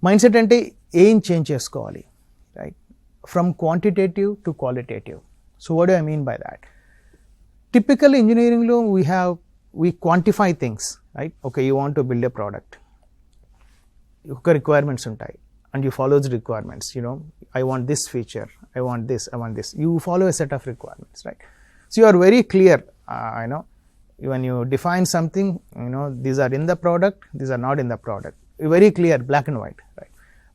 Mindset ante ఏం change చేసుకోవాలి, right? From quantitative to qualitative. So what do I mean by that? Typically engineering lo we quantify things, right? Okay, you want to build a product. ఒక requirements ఉంటాయి and you follow the requirements, you know, I want this feature, I want this, I want this. You follow a set of requirements, right? So you are very clear, you know, when you define something, you know, these are in the product, these are not in the product. You're very clear, black and white, right?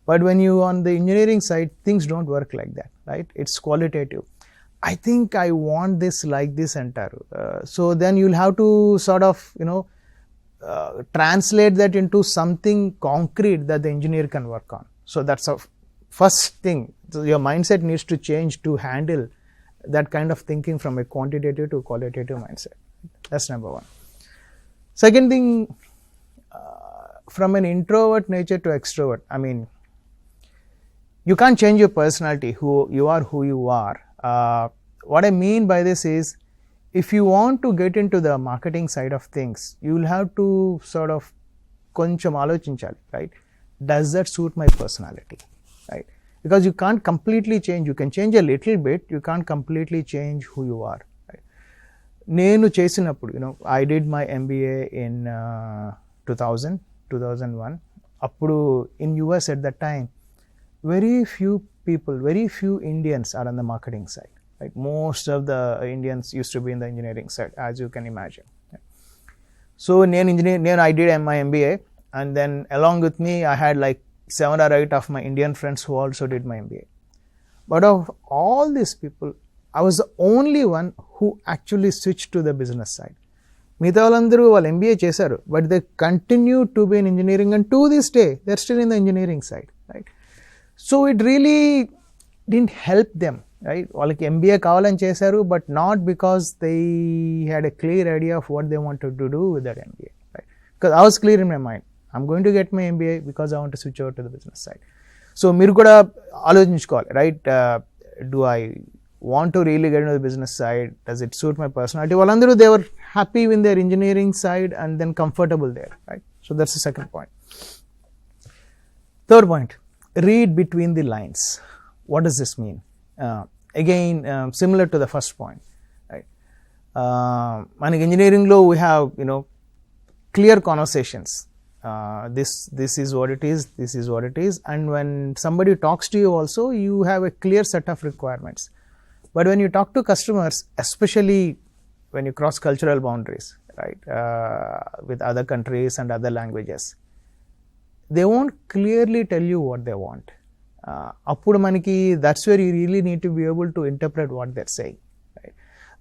But when you on the engineering side, things don't work like that, right? It's qualitative. I think I want this like this entire. So then you'll have to sort of, you know, translate that into something concrete that the engineer can work on. So that's a first thing. So your mindset needs to change to handle that kind of thinking from a quantitative to qualitative mindset. That's number one. Second thing, from an introvert nature to extrovert, I mean, you can't change your personality, who you are. What I mean by this is, if you want to get into the marketing side of things, you will have to sort of koncham aalochinchali, right? Does that suit my personality, right? Because you can't completely change. You can change a little bit, you can't completely change who you are, right? Nenu chesinappudu, you know, I did my MBA in 2001. Appudu in US at that time, very few people, very few Indians are on the marketing side. Right? Most of the Indians used to be in the engineering side, as you can imagine. Right? So I did my MBA, and then along with me, I had like 7 or 8 of my Indian friends who also did my MBA. But of all these people, I was the only one who actually switched to the business side. మిగతా వాళ్ళందరూ వాళ్ళు MBA చేశారు, but they continue to be in engineering, and to this day, they're still in the engineering side, right? So it really didn't help them, right? వాళ్ళకి MBA కావాలని చేశారు, but not because they had a clear idea of what they wanted to do with that MBA, right? Because I was clear in my mind, I'm going to get my MBA because I want to switch over to the business side. So మీరు కూడా ఆలోచించుకోవాలి, right? Do I want to really get into the business side? Does it suit my personality? వాళ్ళందరూ they were happy in their engineering side and then comfortable there, right? So that's the second point. Third point, read between the lines. What does this mean? Again, similar to the first point, right? Manaki engineering lo we have, you know, clear conversations. This is what it is, this is what it is, and when somebody talks to you also, you have a clear set of requirements. But when you talk to customers, especially when you cross cultural boundaries, right, with other countries and other languages, they won't clearly tell you what they want. Appudu manaki, that's where you really need to be able to interpret what they're saying.